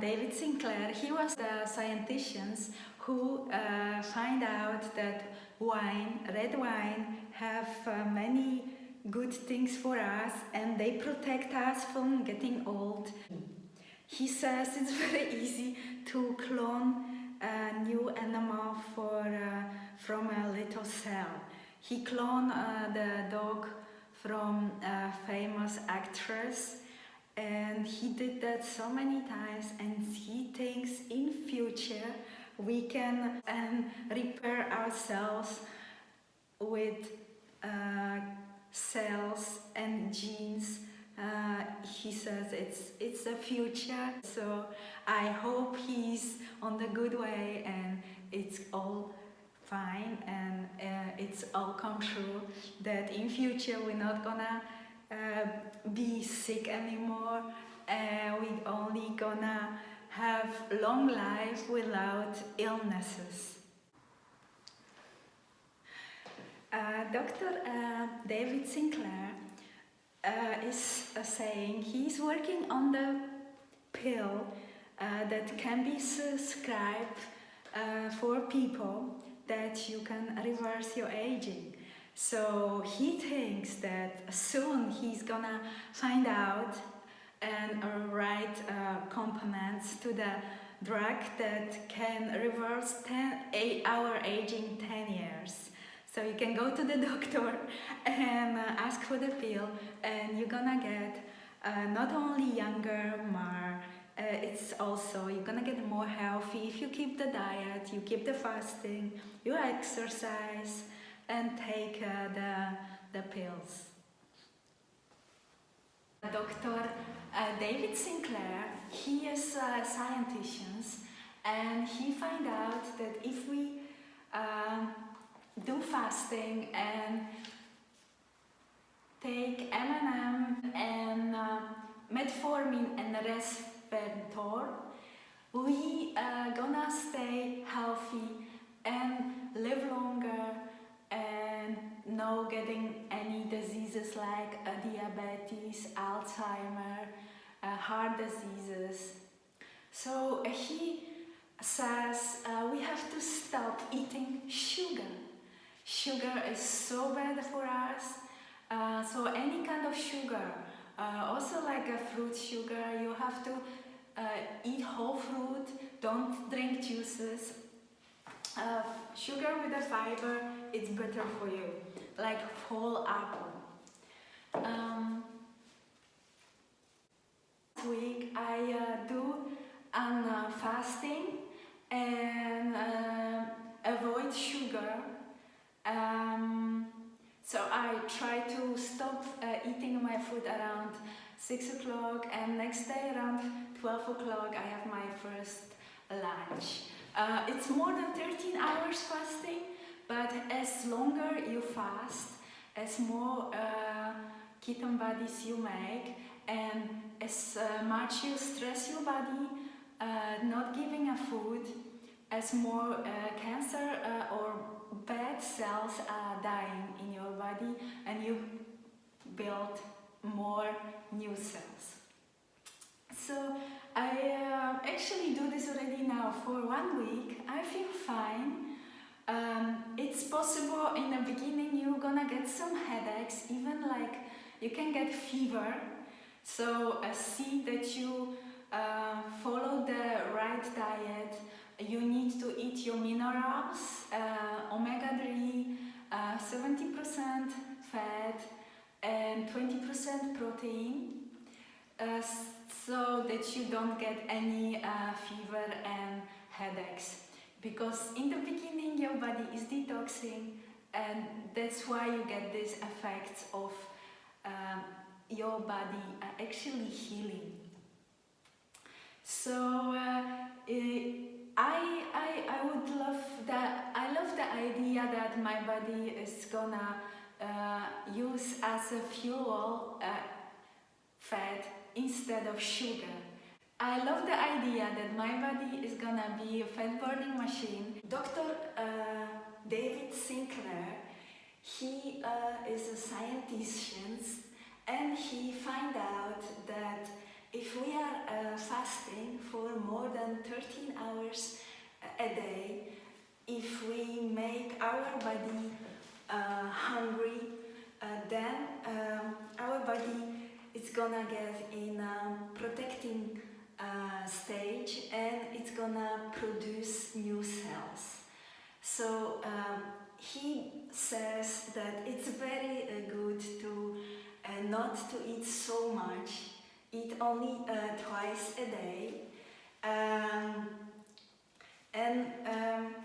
David Sinclair, he was the scientist who find out that red wine, have many good things for us and they protect us from getting old. He says it's very easy to clone a new animal from a little cell. He cloned the dog from a famous actress, and he did that so many times, and he thinks in future we can repair ourselves with cells and genes. He says it's a future, so I hope he's on the good way and it's all fine and it's all come true, that in future we're not gonna be sick anymore, we only gonna have long life without illnesses. Dr. David Sinclair is saying he's working on the pill that can be subscribed for people that you can reverse your aging. So he thinks that soon he's gonna find out and write components to the drug that can reverse our aging 10 years. So you can go to the doctor and ask for the pill, and you're gonna get not only younger, more, it's also you're gonna get more healthy if you keep the diet, you keep the fasting, you exercise, and take the pills. Dr. David Sinclair, he is a scientist, and he found out that if we do fasting and take NMN and Metformin and Resverator, we gonna stay healthy and live longer and no getting any diseases like diabetes, Alzheimer, heart diseases. So he says we have to stop eating sugar. Sugar is so bad for us, so any kind of sugar, also like a fruit sugar, you have to eat whole fruit, don't drink juices. Sugar with a fiber, it's better for you, like whole apple. Last week I do fasting and avoid sugar. So I try to stop eating my food around 6 o'clock, and next day around 12 o'clock I have my first lunch. It's more than 13 hours fasting, but as longer you fast, as more ketone bodies you make, and as much you stress your body, not giving a food, as more cancer or bad cells are dying in your body, and you build more new cells. So I actually do this already now for 1 week. I feel fine. It's possible in the beginning you're gonna get some headaches, even like you can get fever. So see that you follow the right diet. You need to eat your minerals, omega-3, 70% fat and 20% protein, so that you don't get any fever and headaches. Because in the beginning your body is detoxing, and that's why you get these effects of your body actually healing. So I love the idea that my body is gonna use as a fuel fat instead of sugar. I love the idea that my body is gonna be a fat burning machine. Dr. David Sinclair, he is a scientist, and he found out that if we are fasting for more than 13 hours a day, if we make our body hungry, then our body is gonna get in a protecting stage, and it's gonna produce new cells. So he says that it's very good to not to eat so much, eat only twice a day.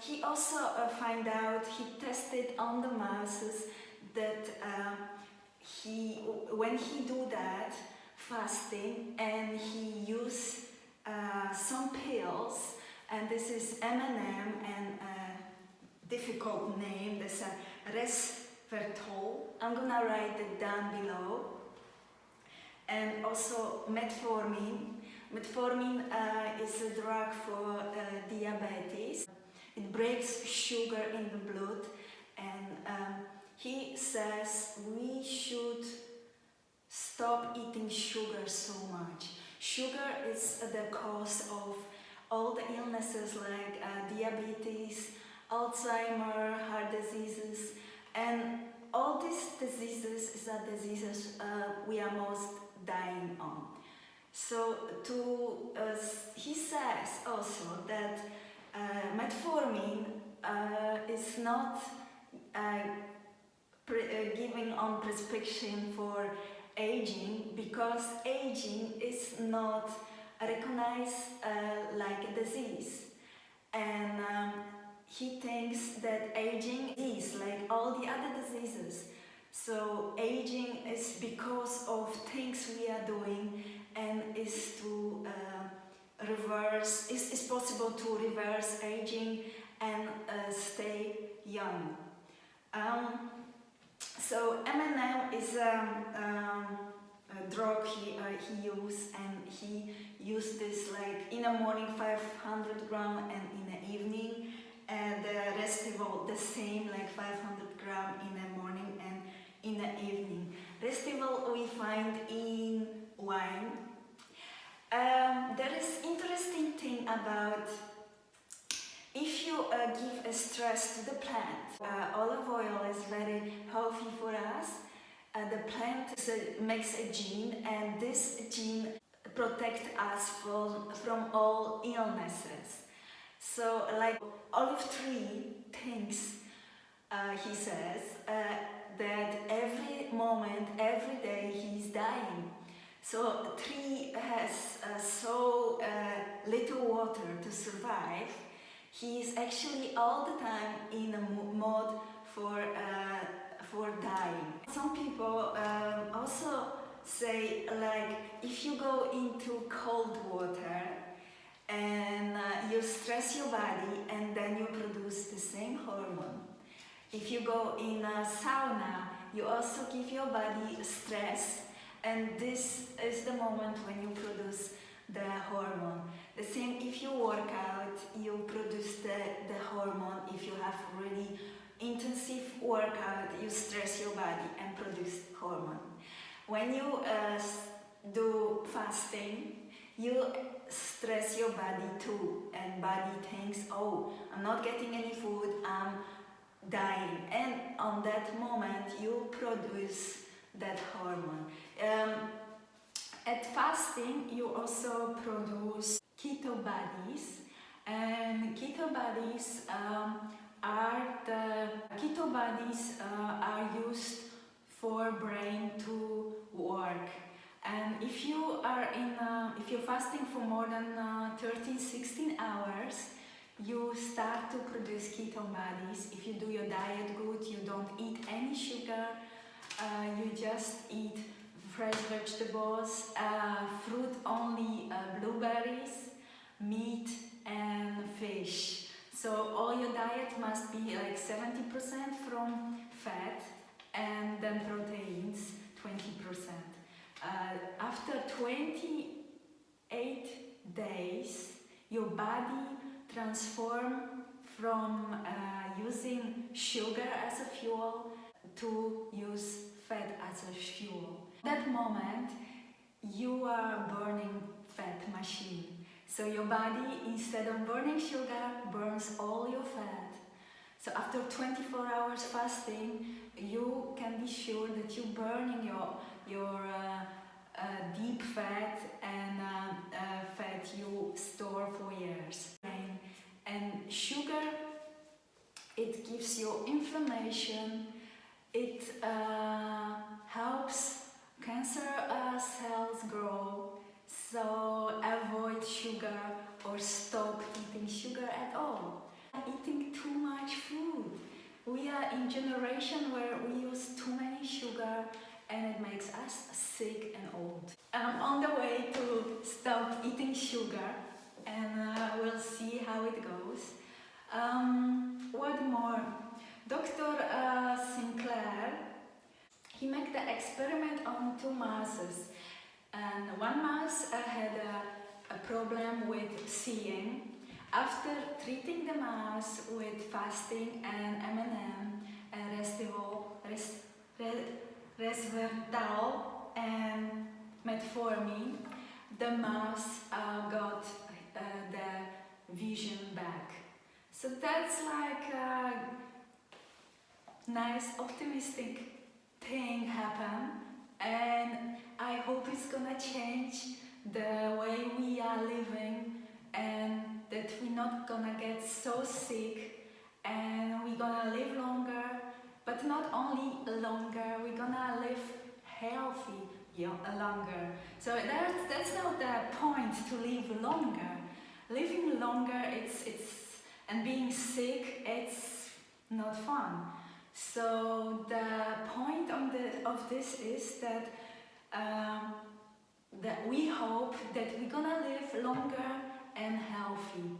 He also he tested on the mouses that when he do that fasting, and he use some pills, and this is NMN, and difficult name, this Resverator. I'm gonna write it down below. And also Metformin. Metformin is a drug for diabetes. It breaks sugar in the blood, and he says we should stop eating sugar so much. Sugar is the cause of all the illnesses like diabetes, Alzheimer, heart diseases, and all these diseases are diseases we are most dying on. So he says also that metformin is not given on prescription for aging, because aging is not recognized like a disease, and he thinks that aging is like all the other diseases. So aging is because of things we are doing, and is to reverse, is possible to reverse aging and stay young. So M&M is a drug he used, and he used this like in the morning 500 grams and in the evening, and the Resverator the same, like 500 grams in the morning and in the evening. Resverator we find in wine. There is interesting thing about if you give a stress to the plant. Olive oil is very healthy for us. The plant makes a gene, and this gene protects us from all illnesses. So like olive tree thinks, he says, that every moment, every day he's dying. So tree has so little water to survive. He is actually all the time in a mode for dying. Some people also say, like, if you go into cold water and you stress your body, and then you produce the same hormone. If you go in a sauna, you also give your body stress, and this is the moment when you produce the hormone. The same if you work out, you produce the hormone. If you have really intensive workout, you stress your body and produce hormone. When you do fasting, you stress your body too, and body thinks, oh, I'm not getting any food, I'm dying, and on that moment you produce that hormone. At fasting you also produce keto bodies, and keto bodies are used for brain to work. And if you're fasting for more than 13-16 hours, you start to produce ketone bodies. If you do your diet good, you don't eat any sugar, you just eat fresh vegetables, fruit only, blueberries, meat and fish. So all your diet must be like 70% from fat, and then proteins 20%. After 28 days, your body transforms from using sugar as a fuel to use fat as a fuel. At that moment, you are burning fat machine. So your body, instead of burning sugar, burns all your fat. So after 24 hours fasting, you can be sure that you're burning your deep fat and fat you store for years. And sugar, it gives you inflammation, it helps cancer cells grow, so avoid sugar or stop eating sugar at all. Eating too much food. We are in a generation where we use too many sugar and it makes us sick and old. I'm on the way to stop eating sugar and we'll see how it goes. What more? Dr. Sinclair, he made the experiment on 2 mouses, and one mouse had a problem with seeing. After treating the mouse with fasting and NMN and Resverator and Metformin, the mouse got the vision back. So that's like a nice optimistic thing happen, and I hope it's gonna change the way we are living and that we're not gonna get so sick and we're gonna live longer, but not only longer, we're gonna live healthy longer. So that's not the point to live longer. Living longer, it's and being sick, it's not fun. So the point of this is that that we hope that we're gonna live longer and healthy,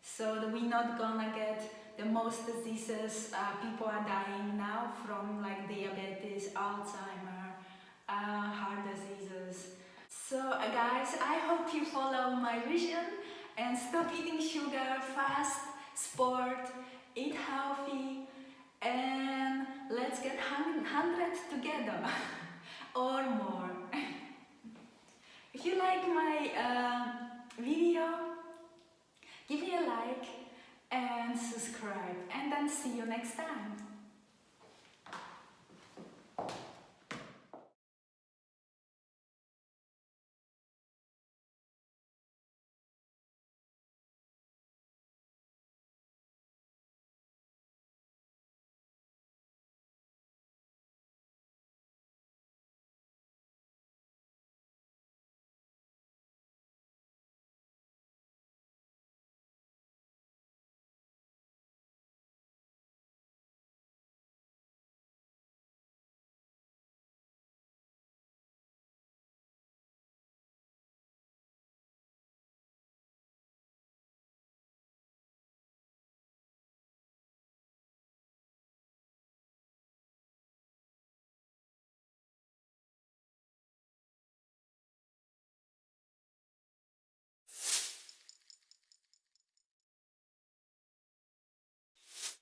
so that we're not gonna get the most diseases people are dying now from, like diabetes, Alzheimer, heart diseases. So guys, I hope you follow my vision and stop eating sugar, fast, sport, eat healthy, and let's get 100 together or more. If you like my video, give me a like and subscribe, and then see you next time.